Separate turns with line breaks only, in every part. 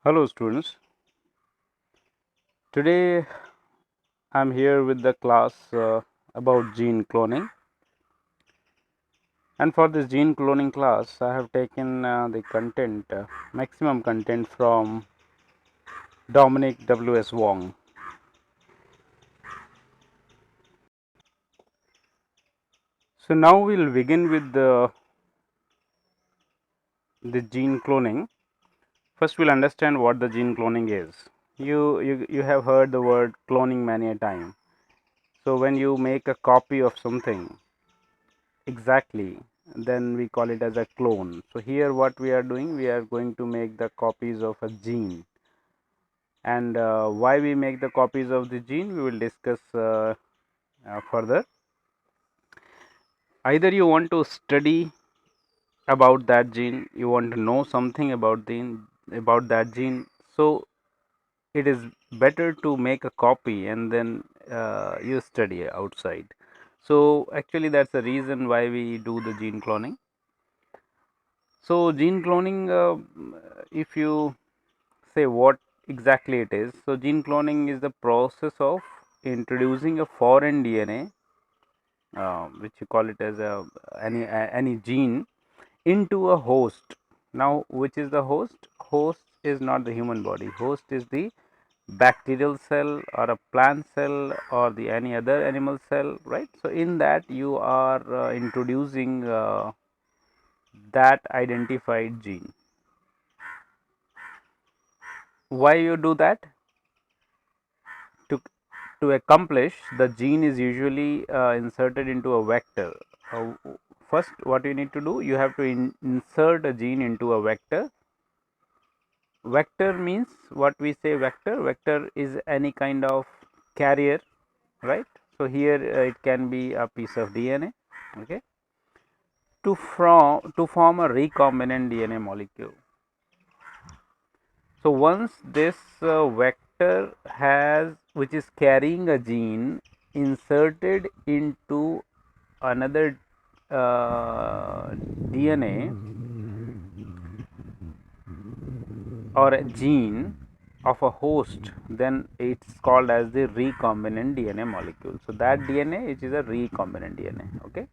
Hello students, today I am here with the class about gene cloning, and for this gene cloning class I have taken the content, maximum content from Dominic W.S. Wong. So now we will begin with the gene cloning. First we will understand what the gene cloning is. You have heard the word cloning many a time. So when you make a copy of something exactly, then we call it as a clone. So here what we are doing, we are going to make the copies of a gene, and why we make the copies of the gene we will discuss further. Either you want to study about that gene, you want to know something about that gene, so it is better to make a copy and then you study outside. So actually that's the reason why we do the gene cloning. So gene cloning, if you say what exactly it is, so gene cloning is the process of introducing a foreign DNA, which you call it as any gene, into a host. Now, which is the host? Host is not the human body. Host is the bacterial cell or a plant cell or the any other animal cell, right? So in that you are introducing that identified gene. Why you do that? To accomplish, the gene is usually inserted into a vector. First, what you need to do, you have to insert a gene into a vector. Vector means, what we say vector? Vector is any kind of carrier, right? So here it can be a piece of DNA, okay, to form a recombinant DNA molecule. So once this vector which is carrying a gene inserted into another DNA or a gene of a host, then it's called as the recombinant DNA molecule. So that DNA, it is a recombinant DNA, okay.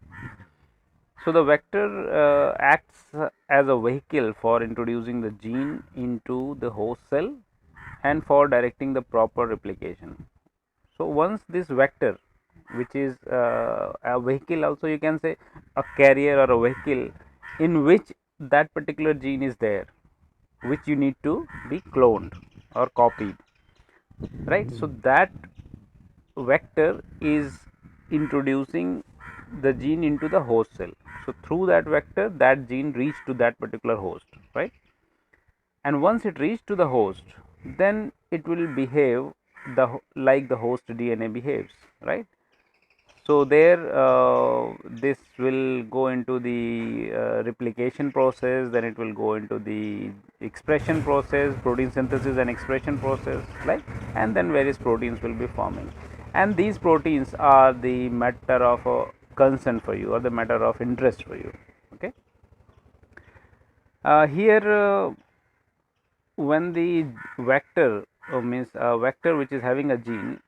So the vector acts as a vehicle for introducing the gene into the host cell and for directing the proper replication. So once this vector, which is a vehicle, also you can say a carrier or a vehicle in which that particular gene is there, which you need to be cloned or copied, right? So that vector is introducing the gene into the host cell. So through that vector, that gene reach to that particular host, right? And once it reaches to the host, then it will behave like the host DNA behaves, right? So there this will go into the replication process, then it will go into the expression process, protein synthesis and expression process, like, and then various proteins will be forming, and these proteins are the matter of concern for you or the matter of interest for you, okay. Here when the vector means a vector which is having a gene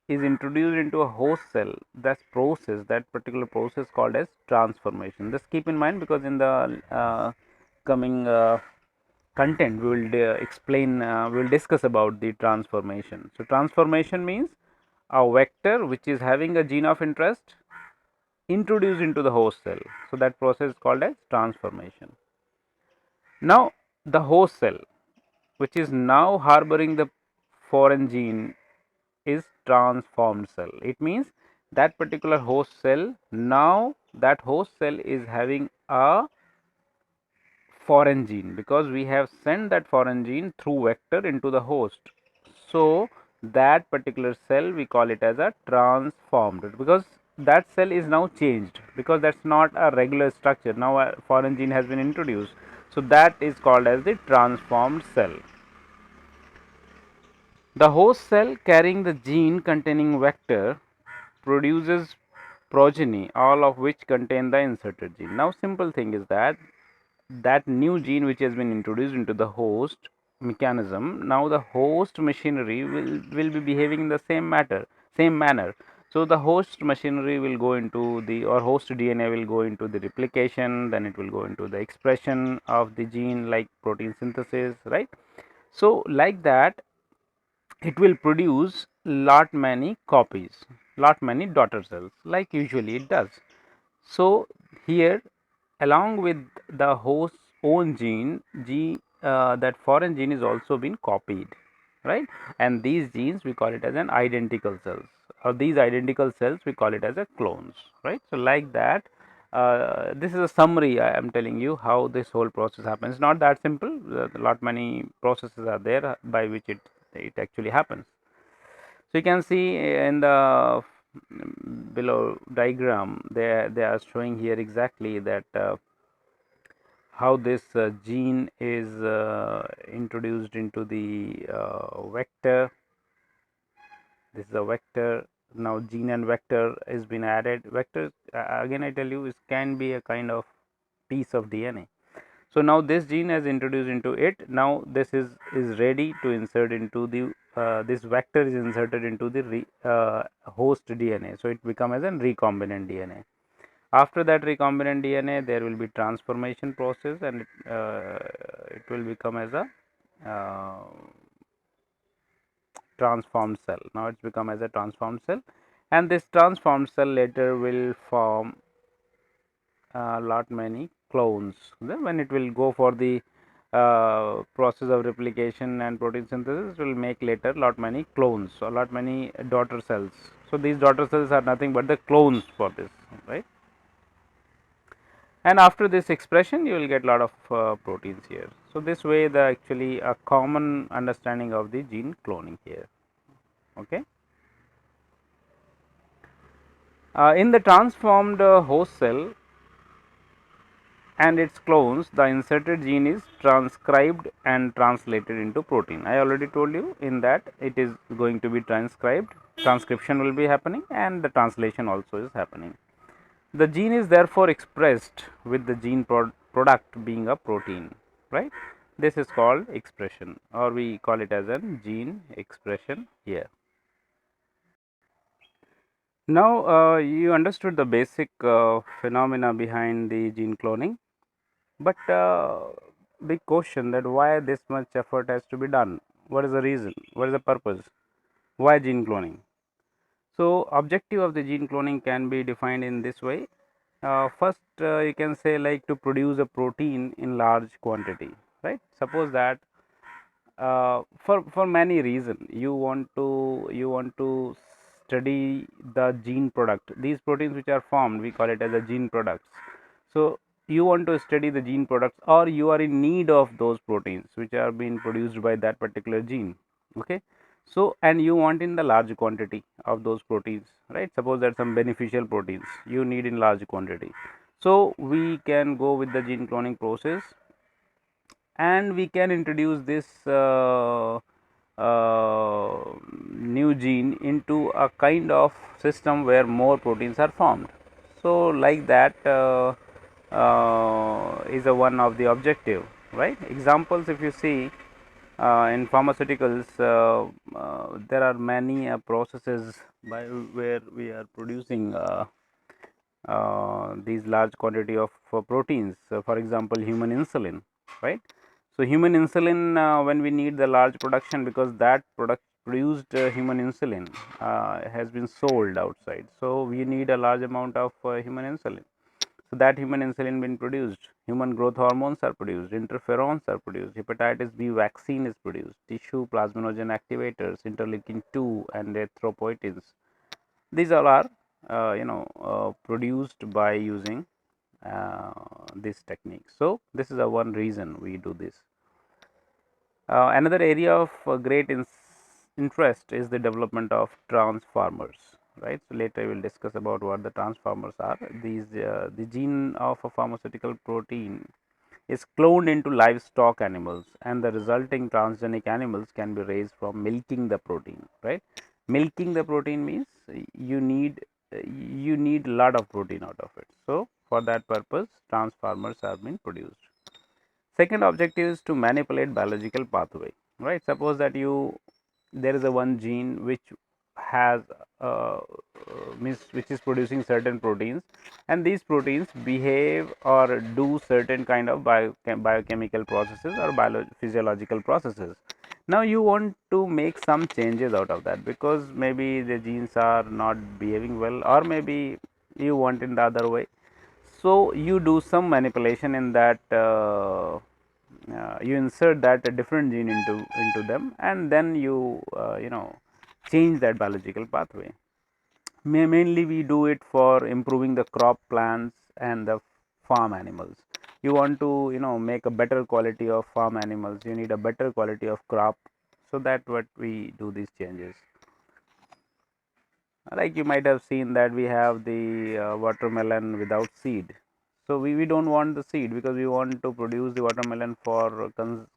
is introduced into a host cell, that particular process called as transformation. Just keep in mind, because in the coming content we will explain, we will discuss about the transformation. So transformation means a vector which is having a gene of interest introduced into the host cell. So that process is called as transformation. Now the host cell, which is now harboring the foreign gene, is transformed cell. It means that particular host cell, now that host cell is having a foreign gene, because we have sent that foreign gene through vector into the host. So that particular cell we call it as a transformed, because that cell is now changed, because that's not a regular structure. Now a foreign gene has been introduced, so that is called as the transformed cell. The host cell carrying the gene containing vector produces progeny, all of which contain the inserted gene. Now simple thing is that new gene which has been introduced into the host mechanism, now the host machinery will be behaving in the same manner. So the host machinery will go into the, or host DNA will go into the replication, then it will go into the expression of the gene like protein synthesis, right. So like that it will produce lot many copies, lot many daughter cells like usually it does. So here along with the host's own gene, that foreign gene is also been copied, right, and these genes we call it as an identical cells, or these identical cells we call it as a clones, right. So like that, this is a summary I am telling you how this whole process happens. Not that simple, a lot many processes are there by which it actually happens. So you can see in the below diagram they are showing here exactly that how this gene is introduced into the vector. This is a vector. Now gene and vector is been added. Vector, again I tell you, it can be a kind of piece of DNA. So now this gene has introduced into it. Now this is ready to insert into the this vector is inserted into the host DNA. So it becomes as a recombinant DNA. After that recombinant DNA, there will be transformation process, and it will become as a transformed cell. Now it's become as a transformed cell, and this transformed cell later will form lot many clones. Then when it will go for the process of replication and protein synthesis, will make later lot many clones or lot many daughter cells. So these daughter cells are nothing but the clones for this, right. And after this expression you will get lot of proteins here. So this way the actually a common understanding of the gene cloning here, okay. In the transformed host cell and its clones, the inserted gene is transcribed and translated into protein. I already told you in that it is going to be transcribed, transcription will be happening, and the translation also is happening. The gene is therefore expressed with the gene product being a protein, right. This is called expression, or we call it as a gene expression here. Now you understood the basic phenomena behind the gene cloning, but big question that why this much effort has to be done. What is the reason? What is the purpose? Why gene cloning? So objective of the gene cloning can be defined in this way. First you can say like to produce a protein in large quantity, right. Suppose that for many reason you want to study the gene product. These proteins which are formed, we call it as a gene products. So you want to study the gene products, or you are in need of those proteins which are being produced by that particular gene, okay. So and you want in the large quantity of those proteins, right. Suppose that some beneficial proteins you need in large quantity. So we can go with the gene cloning process, and we can introduce this new gene into a kind of system where more proteins are formed. So like that is a one of the objective, right. Examples, if you see in pharmaceuticals, there are many processes by where we are producing these large quantity of proteins. For example, human insulin, right. So human insulin, when we need the large production, because that product produced human insulin has been sold outside, so we need a large amount of human insulin. So that human insulin been produced, human growth hormones are produced, interferons are produced, hepatitis B vaccine is produced, tissue plasminogen activators, interleukin 2 and erythropoietins. These all are produced by using this technique. So this is a one reason we do this. Another area of great interest is the development of transformers, right. So later we will discuss about what the transformers are. These the gene of a pharmaceutical protein is cloned into livestock animals, and the resulting transgenic animals can be raised from milking the protein, right. Milking the protein means you need a lot of protein out of it. So for that purpose transformers have been produced. Second objective is to manipulate biological pathway, right? Suppose that there is a one gene which has which is producing certain proteins, and these proteins behave or do certain kind of biochemical processes or physiological processes. Now you want to make some changes out of that, because maybe the genes are not behaving well, or maybe you want in the other way. So you do some manipulation in that, you insert that a different gene into them, and then you know, change that biological pathway. Mainly we do it for improving the crop plants and the farm animals. You want to, you know, make a better quality of farm animals, you need a better quality of crop, so that what we do these changes. Like you might have seen that we have the watermelon without seed. So we don't want the seed, because we want to produce the watermelon for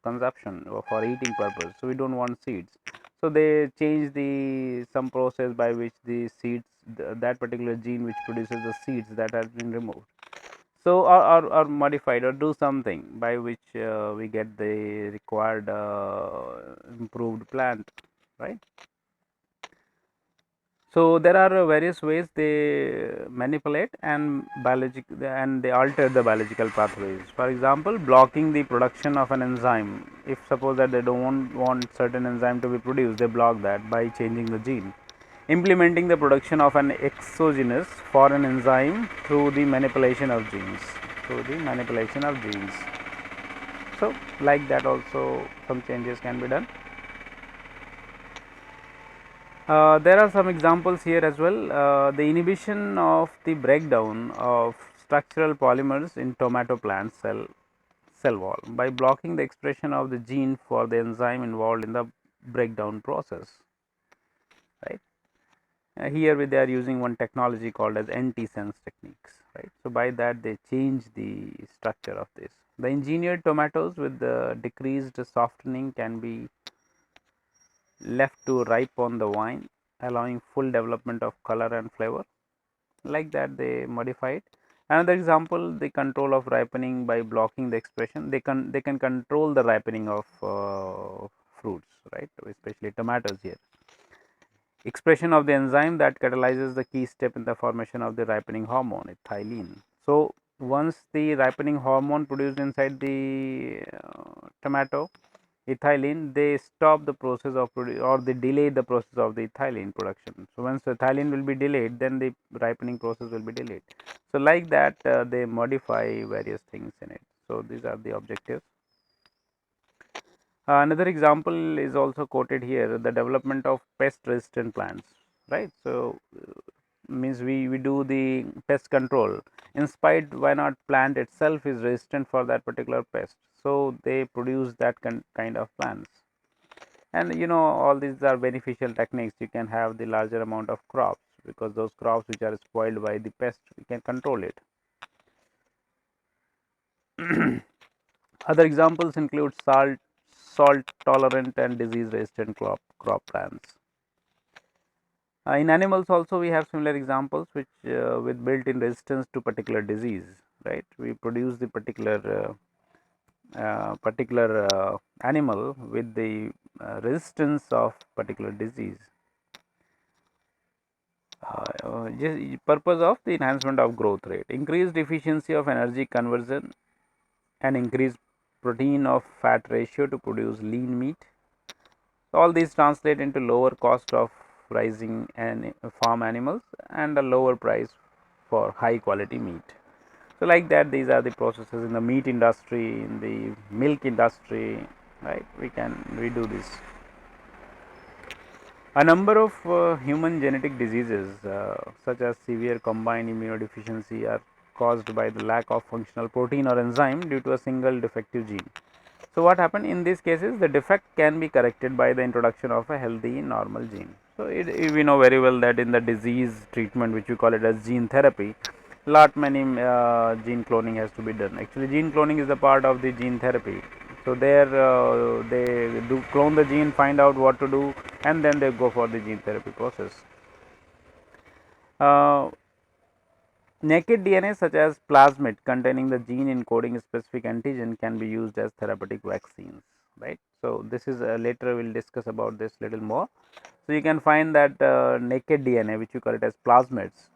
consumption or for eating purpose. So we don't want seeds. So they change the some process by which the seeds, that particular gene which produces the seeds, that has been removed. So or modified, or do something by which we get the required improved plant, right? So there are various ways they manipulate and they alter the biological pathways. For example, blocking the production of an enzyme. If suppose that they don't want certain enzyme to be produced, they block that by changing the gene. Implementing the production of an exogenous foreign enzyme through the manipulation of genes. Through the manipulation of genes. So like that also some changes can be done. There are some examples here as well. The inhibition of the breakdown of structural polymers in tomato plant cell wall by blocking the expression of the gene for the enzyme involved in the breakdown process, right? Here they are using one technology called as antisense techniques, right? So by that they change the structure of this. The engineered tomatoes with the decreased softening can be left to ripe on the vine, allowing full development of color and flavor. Like that they modify it. Another example, the control of ripening by blocking the expression. They can control the ripening of fruits, right? Especially tomatoes here. Expression of the enzyme that catalyzes the key step in the formation of the ripening hormone, ethylene. So once the ripening hormone produced inside the tomato, ethylene, they stop the process of or they delay the process of the ethylene production. So once the ethylene will be delayed, then the ripening process will be delayed. So like that they modify various things in it. So these are the objectives. Another example is also quoted here, the development of pest resistant plants, right? So means we do the pest control, in spite why not plant itself is resistant for that particular pest, so they produce that kind of plants. And you know, all these are beneficial techniques. You can have the larger amount of crops, because those crops which are spoiled by the pest, we can control it. Other examples include salt tolerant and disease resistant crop plants. In animals also we have similar examples, which with built-in resistance to particular disease, right? We produce the particular animal with the resistance of particular disease. Purpose of the enhancement of growth rate, increased efficiency of energy conversion, and increased protein of fat ratio to produce lean meat. All these translate into lower cost of raising and farm animals and a lower price for high quality meat. So like that, these are the processes in the meat industry, in the milk industry, right? We do this. A number of human genetic diseases, such as severe combined immunodeficiency, are caused by the lack of functional protein or enzyme due to a single defective gene. So what happened in these cases, the defect can be corrected by the introduction of a healthy normal gene. So we know very well that in the disease treatment, which we call it as gene therapy, lot many gene cloning has to be done. Actually gene cloning is a part of the gene therapy. So there they do clone the gene, find out what to do, and then they go for the gene therapy process. Naked DNA such as plasmid containing the gene encoding specific antigen can be used as therapeutic vaccines, right. So, this is later we will discuss about this little more. So, you can find that naked DNA, which you call it as plasmids.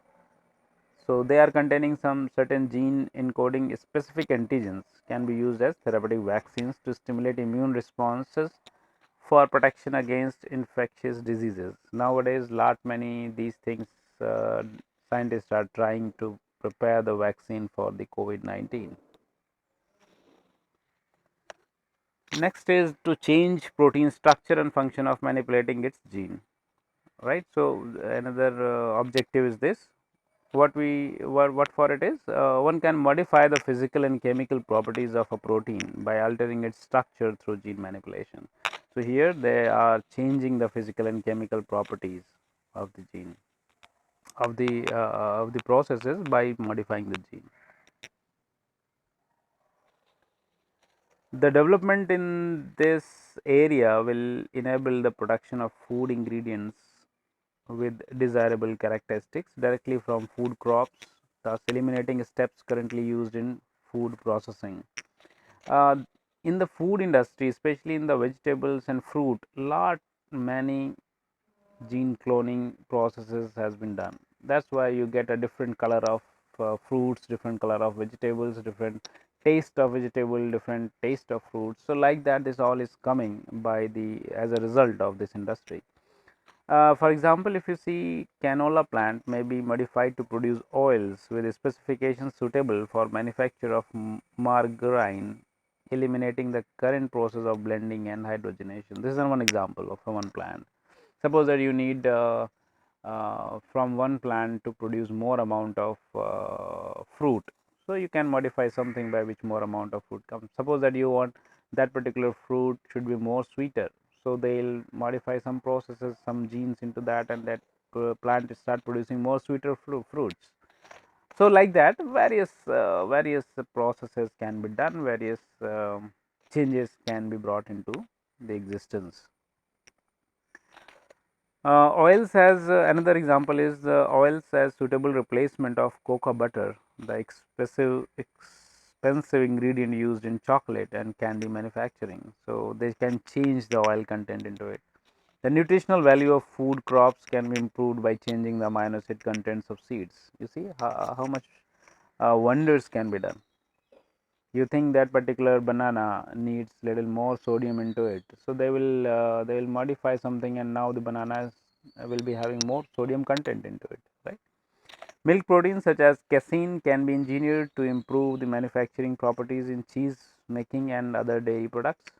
So, they are containing some certain gene encoding specific antigens can be used as therapeutic vaccines to stimulate immune responses for protection against infectious diseases. Nowadays, lot many these things uh, scientists are trying to prepare the vaccine for the COVID-19. Next is to change protein structure and function of manipulating its gene, right. So, another objective is this. What for it is, one can modify the physical and chemical properties of a protein by altering its structure through gene manipulation. So, here they are changing the physical and chemical properties of the gene of the processes by modifying the gene. The development in this area will enable the production of food ingredients with desirable characteristics directly from food crops, thus eliminating steps currently used in food processing. Uh, in the food industry, especially in the vegetables and fruit, lot many gene cloning processes has been done. That's why you get a different color of fruits, different color of vegetables, different taste of vegetable, different taste of fruits. So like that, this all is coming by the as a result of this industry. For example, if you see canola plant may be modified to produce oils with specifications suitable for manufacture of margarine, eliminating the current process of blending and hydrogenation. This is one example of one plant. Suppose that you need from one plant to produce more amount of fruit, so you can modify something by which more amount of fruit comes. Suppose that you want that particular fruit should be more sweeter, so they'll modify some processes, some genes into that, and that plant start producing more sweeter fruits. So like that, various processes can be done, various changes can be brought into the existence. Oils as another example is oils as suitable replacement of cocoa butter, the expensive ingredient used in chocolate and candy manufacturing. So, they can change the oil content into it. The nutritional value of food crops can be improved by changing the amino acid contents of seeds. You see how much wonders can be done. You think that particular banana needs little more sodium into it, so they will modify something, and now the bananas will be having more sodium content into it, right. Milk proteins such as casein can be engineered to improve the manufacturing properties in cheese making and other dairy products.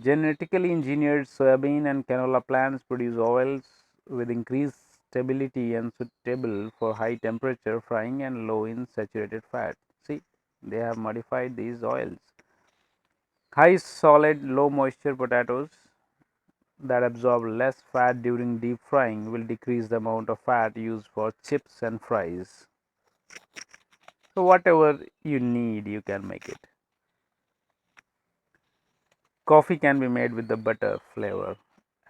Genetically engineered soybean and canola plants produce oils with increased stability and suitable for high temperature frying and low in saturated fat. See, they have modified these oils. High solid, low moisture potatoes that absorb less fat during deep frying will decrease the amount of fat used for chips and fries. So, whatever you need, you can make it. Coffee can be made with the butter flavor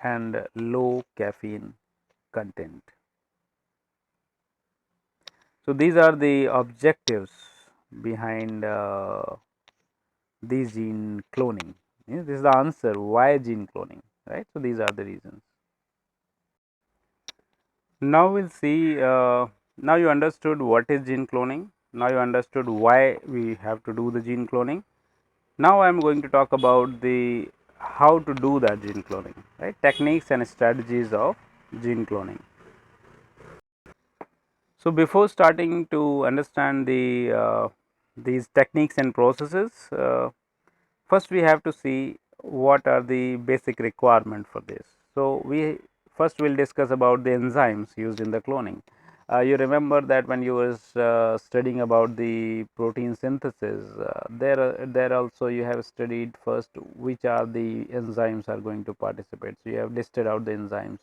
and low caffeine content. So, these are the objectives behind these gene cloning. Yes, this is the answer why gene cloning, right. So, these are the reasons. Now, we will see, now you understood what is gene cloning, now you understood why we have to do the gene cloning. Now, I am going to talk about the how to do that gene cloning, right, techniques and strategies of gene cloning. So, before starting to understand the these techniques and processes, first we have to see what are the basic requirement for this. So, we first will discuss about the enzymes used in the cloning. You remember that when you was studying about the protein synthesis, there also you have studied first which are the enzymes are going to participate. So, you have listed out the enzymes.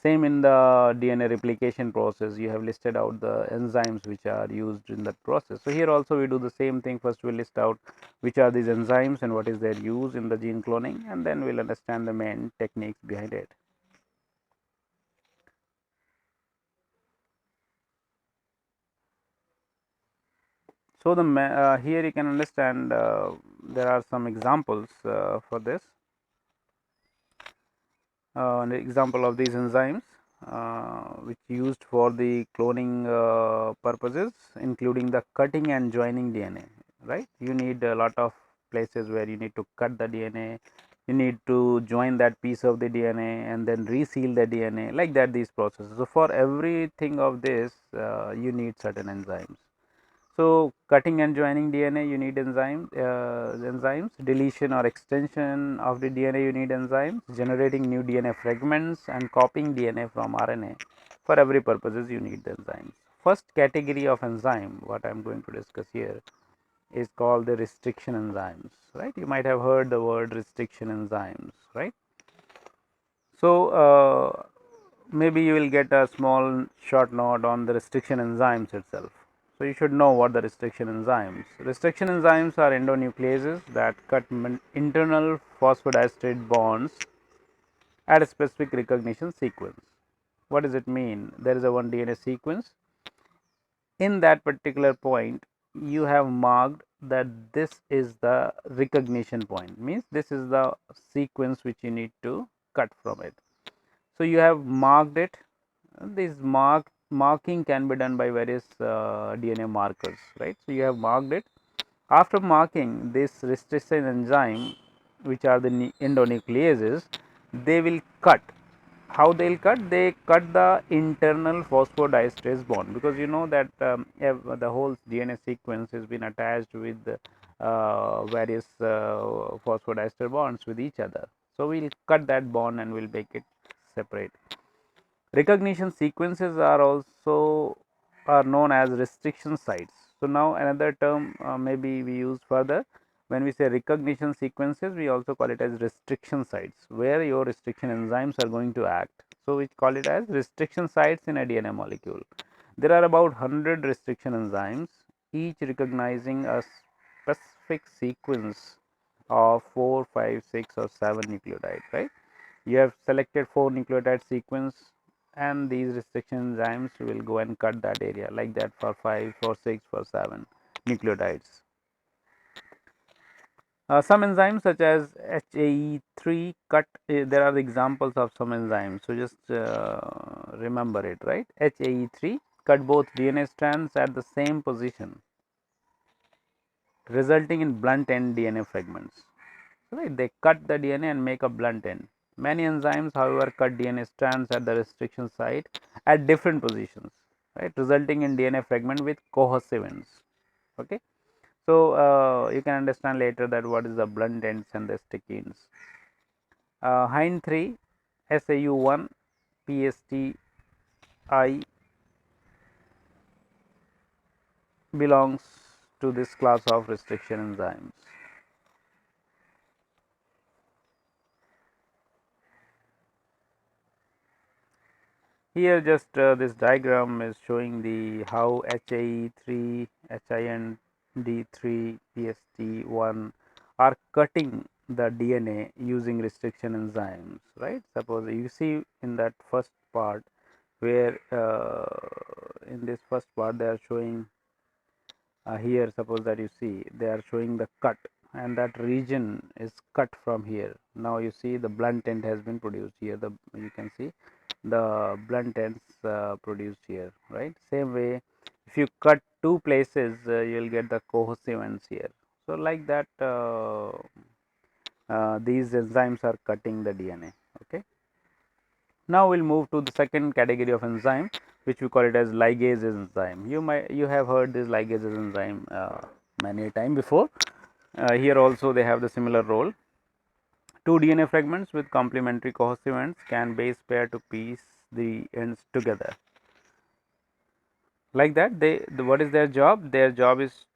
Same in the DNA replication process, you have listed out the enzymes which are used in that process. So, here also we do the same thing. First we will list out which are these enzymes and what is their use in the gene cloning, and then we will understand the main techniques behind it. So, here you can understand there are some examples for this. An example of these enzymes which used for the cloning purposes, including the cutting and joining DNA, right. You need a lot of places where you need to cut the DNA, you need to join that piece of the DNA and then reseal the DNA, like that these processes. So, for everything of this you need certain enzymes. So, cutting and joining DNA you need enzymes, deletion or extension of the DNA you need enzymes, generating new DNA fragments and copying DNA from RNA, for every purposes you need the enzymes. First category of enzyme what I am going to discuss here is called the restriction enzymes, right. You might have heard the word restriction enzymes, right. So, maybe you will get a small short note on the restriction enzymes itself. So, you should know what the restriction enzymes. Restriction enzymes are endonucleases that cut internal phosphodiester bonds at a specific recognition sequence. What does it mean? There is a one DNA sequence. In that particular point, you have marked that this is the recognition point, means this is the sequence which you need to cut from it. So, you have marked it. This marking can be done by various DNA markers, right. So, you have marked it. After marking this restriction enzyme, which are the endonucleases, they will cut. How they will cut? They cut the internal phosphodiesterase bond, because you know that the whole DNA sequence has been attached with various phosphodiester bonds with each other. So, we will cut that bond and we will make it separate. Recognition sequences are also known as restriction sites. So, now another term maybe we use further. When we say recognition sequences, we also call it as restriction sites, where your restriction enzymes are going to act. So, we call it as restriction sites in a DNA molecule. There are about 100 restriction enzymes, each recognizing a specific sequence of 4, 5, 6 or 7 nucleotides, right. You have selected 4 nucleotide sequence and these restriction enzymes will go and cut that area, like that for 5, for 6, for 7 nucleotides. Some enzymes such as HAE3 cut, there are examples of some enzymes. So, just remember it, right. HAE3 cut both DNA strands at the same position, resulting in blunt end DNA fragments. Right, they cut the DNA and make a blunt end. Many enzymes, however, cut DNA strands at the restriction site at different positions, right, resulting in DNA fragment with cohesive ends. Okay. So, you can understand later that what is the blunt ends and the sticky ends. Hind 3, SAU1, PSTI belongs to this class of restriction enzymes. Here just this diagram is showing the how HAE3, HIND3, PST1 are cutting the DNA using restriction enzymes, right. Suppose you see in that first part where in this first part they are showing here, suppose that you see they are showing the cut and that region is cut from here. Now, you see the blunt end has been produced here, you can see the blunt ends produced here, right. Same way, if you cut two places you will get the cohesive ends here. So, like that these enzymes are cutting the DNA. Okay. Now, we will move to the second category of enzyme, which we call it as ligase enzyme. You have heard this ligase enzyme many time before. Here also they have the similar role. Two DNA fragments with complementary cohesive ends can base pair to piece the ends together. Like that, what is their job? Their job is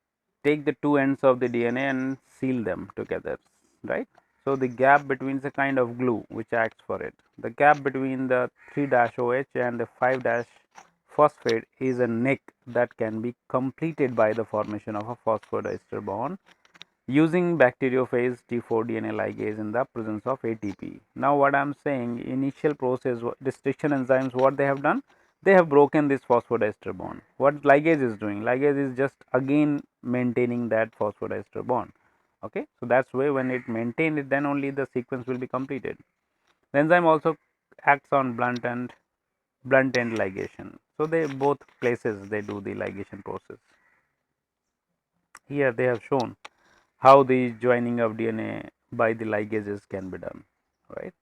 take the two ends of the DNA and seal them together, right. So, the gap between is a kind of glue which acts for it. The gap between the 3-OH and the 5-phosphate is a neck that can be completed by the formation of a phosphodiester bond using bacteriophage T4 DNA ligase in the presence of ATP. Now, what I am saying, initial process restriction enzymes, what they have done? they have broken this phosphodiester bond. What ligase is doing? Ligase is just again maintaining that phosphodiester bond. Okay, so that's why when it maintains it, then only the sequence will be completed. The enzyme also acts on blunt end ligation. So they both places they do the ligation process. Here they have shown how the joining of DNA by the ligases can be done, right.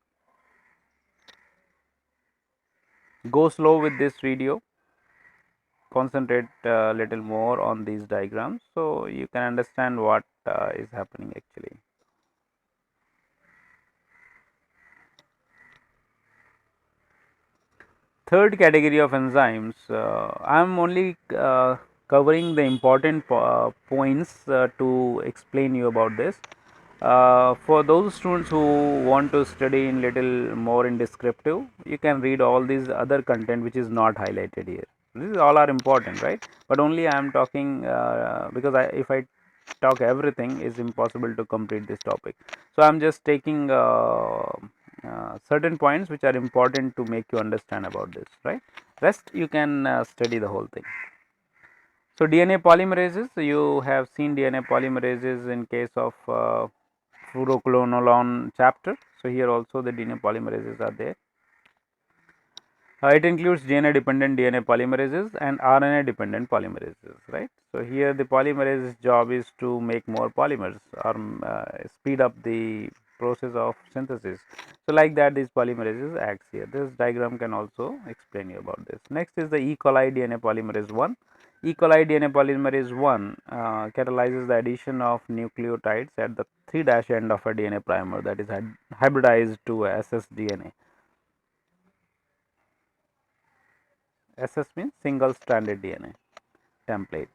Go slow with this video, concentrate a little more on these diagrams, so you can understand what is happening actually. Third category of enzymes, I am only covering the important points to explain you about this. For those students who want to study in little more in descriptive, you can read all these other content which is not highlighted here. These all are important, right? But only I am talking because if I talk everything, is impossible to complete this topic. So I am just taking certain points which are important to make you understand about this, right? Rest you can study the whole thing. So DNA polymerases, you have seen DNA polymerases in case of fluoroquinolone chapter. So here also the DNA polymerases are there. It includes DNA dependent DNA polymerases and RNA dependent polymerases, right. So here the polymerase's job is to make more polymers or speed up the process of synthesis. So like that these polymerases acts here. This diagram can also explain you about this. Next is the E. coli DNA polymerase 1. E. coli DNA polymerase 1 catalyzes the addition of nucleotides at the 3' end of a DNA primer, that is hybridized to ssDNA. SS means single stranded DNA template.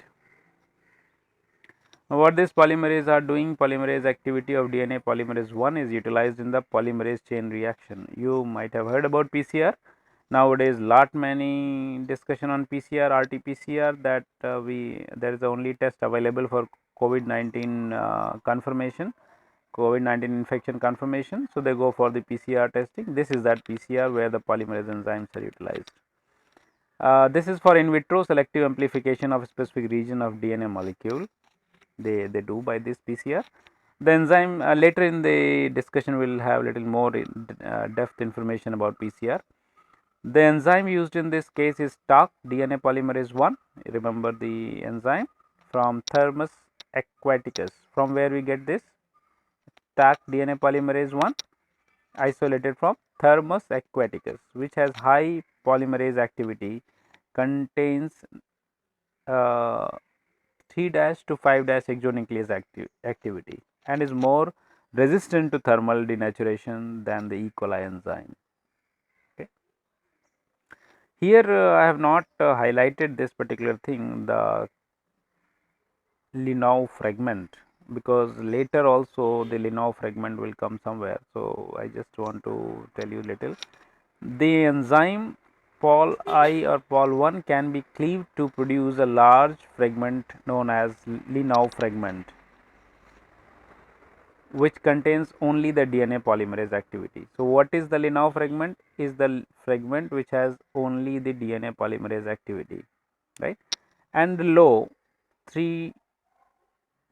Now, what these polymerases are doing, polymerase activity of DNA polymerase 1 is utilized in the polymerase chain reaction. You might have heard about PCR. Nowadays, lot many discussion on PCR, RT-PCR, that there is only test available for COVID-19 confirmation, COVID-19 infection confirmation. So they go for the PCR testing. This is that PCR where the polymerase enzymes are utilized. This is for in vitro selective amplification of a specific region of DNA molecule. They do by this PCR. The enzyme later in the discussion will have little more depth information about PCR. The enzyme used in this case is TARC DNA polymerase 1. Remember the enzyme from Thermus aquaticus. From where we get this? TARC DNA polymerase 1 isolated from Thermus aquaticus, which has high polymerase activity, contains 3' to 5' exonuclease activity, and is more resistant to thermal denaturation than the E. coli enzyme. Okay. Here I have not highlighted this particular thing, the Linau fragment, because later also the Linau fragment will come somewhere. So I just want to tell you little. The enzyme Pol I or Pol 1 can be cleaved to produce a large fragment known as Linau fragment, which contains only the DNA polymerase activity. So what is the Linau fragment? Is the fragment which has only the DNA polymerase activity, right, and low 3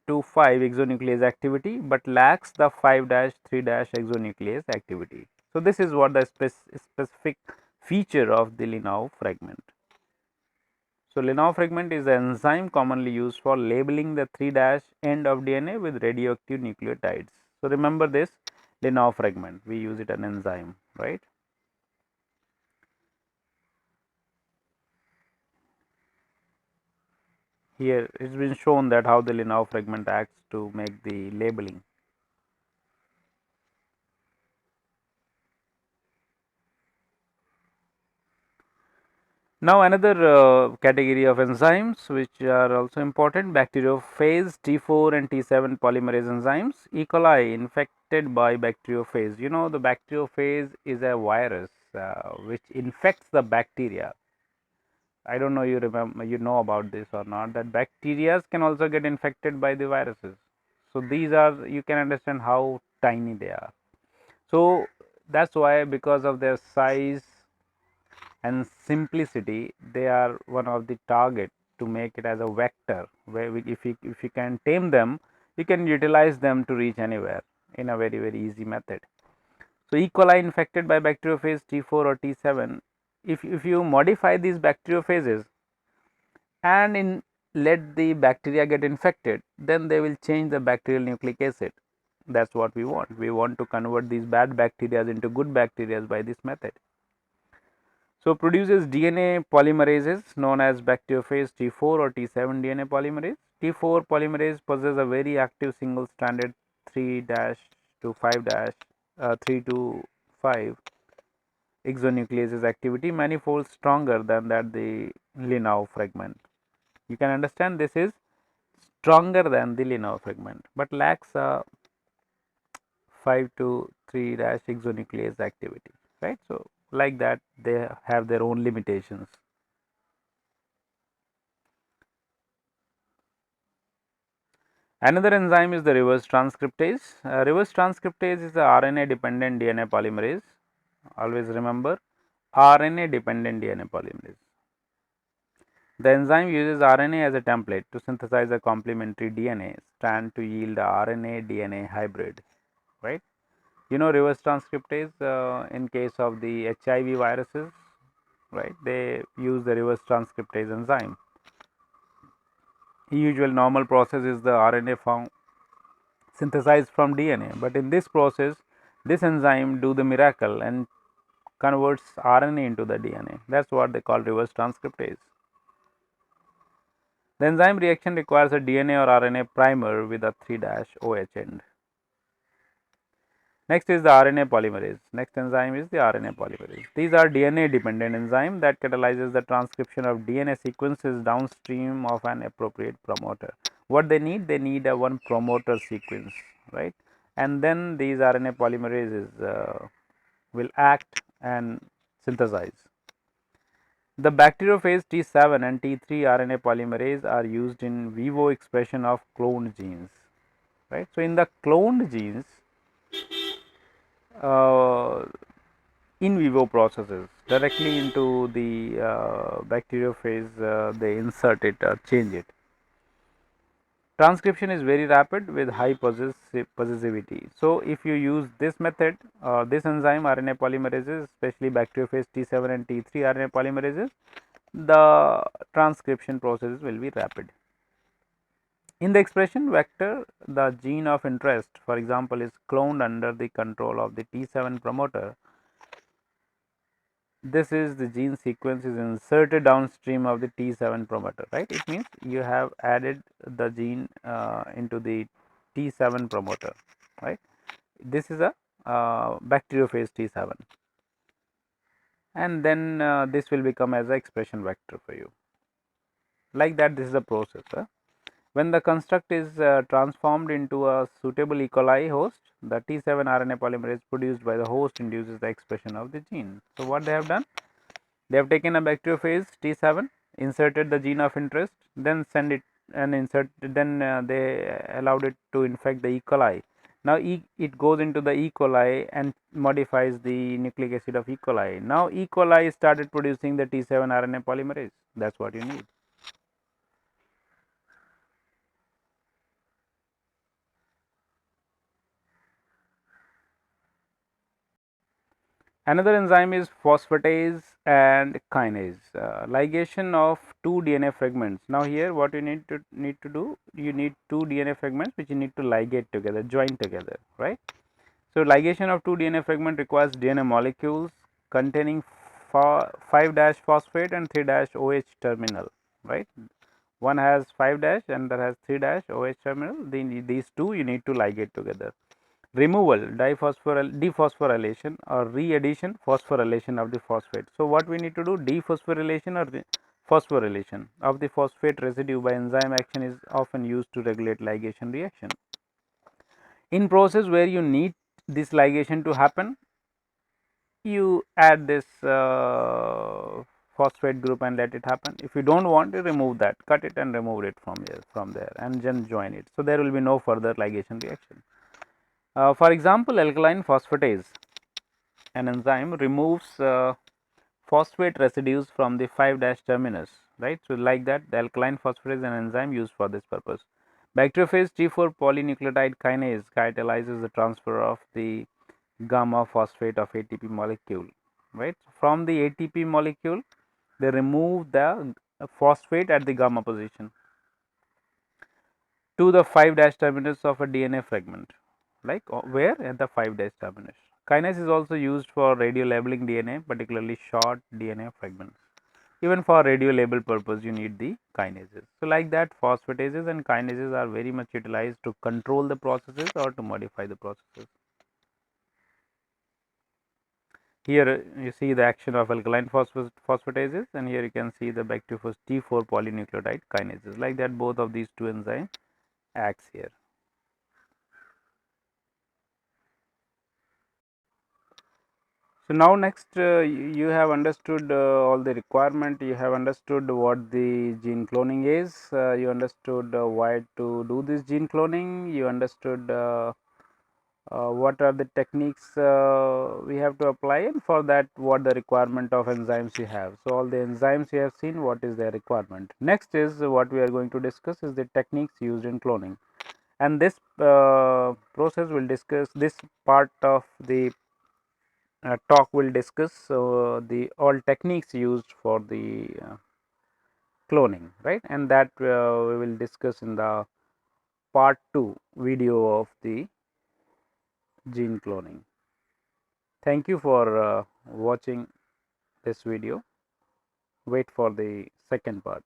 to 5 exonuclease activity, but lacks the 5' 3' exonuclease activity. So this is what the specific feature of the Linau fragment. So Linau fragment is an enzyme commonly used for labeling the 3' end of DNA with radioactive nucleotides. So remember this Linau fragment, we use it an enzyme, right. Here it has been shown that how the Linau fragment acts to make the labeling. Now another category of enzymes which are also important, bacteriophage T4 and T7 polymerase enzymes. E. coli infected by bacteriophage. You know, the bacteriophage is a virus which infects the bacteria. I don't know you know about this or not, that bacteria can also get infected by the viruses. So these are, you can understand how tiny they are. So that's why, because of their size and simplicity, they are one of the target to make it as a vector, where if you can tame them, you can utilize them to reach anywhere in a very easy method. So, E. coli infected by bacteriophage T4 or T7, if you modify these bacteriophages and let the bacteria get infected, then they will change the bacterial nucleic acid. That is what we want. We want to convert these bad bacteria into good bacteria by this method. So, produces DNA polymerases known as bacteriophage T4 or T7 DNA polymerase. T4 polymerase possesses a very active single stranded 3 to 5 3 to 5 exonucleases activity manifold stronger than that the Linau fragment. You can understand this is stronger than the Linau fragment, but lacks a 5 to 3 exonuclease activity, right. So, like that they have their own limitations. Another enzyme is the reverse transcriptase. Reverse transcriptase is a RNA dependent DNA polymerase. Always remember, RNA dependent DNA polymerase. The enzyme uses RNA as a template to synthesize a complementary DNA strand to yield a RNA DNA hybrid, right. You know, reverse transcriptase in case of the HIV viruses, right, they use the reverse transcriptase enzyme. The usual normal process is the RNA found synthesized from DNA, but in this process this enzyme do the miracle and converts RNA into the DNA. That is what they call reverse transcriptase. The enzyme reaction requires a DNA or RNA primer with a 3' OH end. Next is the RNA polymerase. Next enzyme is the RNA polymerase. These are DNA dependent enzyme that catalyzes the transcription of DNA sequences downstream of an appropriate promoter. What they need a one promoter sequence, right, and then these RNA polymerases will act and synthesize. The bacteriophage T7 and T3 RNA polymerase are used in vivo expression of cloned genes, right. So, in the cloned genes, in vivo processes directly into the bacteriophage, they insert it or change it. Transcription is very rapid with high possessivity. So, if you use this method, this enzyme RNA polymerases, especially bacteriophage T7 and T3 RNA polymerases, the transcription process will be rapid. In the expression vector, the gene of interest, for example, is cloned under the control of the T7 promoter. This is the gene sequence is inserted downstream of the T7 promoter, right. It means you have added the gene into the T7 promoter, right. This is a bacteriophage T7, and then this will become as an expression vector for you. Like that, this is a process. When the construct is transformed into a suitable E. coli host, the T7 RNA polymerase produced by the host induces the expression of the gene. So, what they have done? They have taken a bacteriophage T7, inserted the gene of interest, then send it and they allowed it to infect the E. coli. Now, it goes into the E. coli and modifies the nucleic acid of E. coli. Now, E. coli started producing the T7 RNA polymerase. That is what you need. Another enzyme is phosphatase and kinase. Ligation of two DNA fragments. Now, here what you need to do, you need two DNA fragments which you need to ligate together, join together, right. So, ligation of two DNA fragment requires DNA molecules containing 5' phosphate and 3' OH terminal, right. One has 5' and that has 3' OH terminal. These two you need to ligate together. Removal, dephosphorylation or re-addition, phosphorylation of the phosphate. So, what we need to do, dephosphorylation or phosphorylation of the phosphate residue by enzyme action is often used to regulate ligation reaction. In process where you need this ligation to happen, you add this phosphate group and let it happen. If you do not want to remove that, cut it and remove it from there and then join it. So, there will be no further ligation reaction. For example, alkaline phosphatase, an enzyme removes phosphate residues from the 5' terminus, right? So like that, the alkaline phosphatase is an enzyme used for this purpose. Bacteriophage T4 polynucleotide kinase catalyzes the transfer of the gamma phosphate of ATP molecule, right? From the ATP molecule, they remove the phosphate at the gamma position to the 5' terminus of a DNA fragment, like where at the 5' terminus. Kinase is also used for radio labeling DNA, particularly short DNA fragments. Even for radio label purpose, you need the kinases. So like that, phosphatases and kinases are very much utilized to control the processes or to modify the processes. Here you see the action of alkaline phosphatases, and here you can see the bacteriophage T4 polynucleotide kinases. Like that, both of these two enzymes acts here. So now next you have understood all the requirement, you have understood what the gene cloning is, you understood why to do this gene cloning, you understood what are the techniques we have to apply, and for that what the requirement of enzymes you have. So all the enzymes you have seen, what is their requirement. Next is what we are going to discuss is the techniques used in cloning, and this process will discuss, this part of the talk will discuss the all techniques used for the cloning, right, and that we will discuss in the part 2 video of the gene cloning. Thank you for watching this video. Wait for the second part.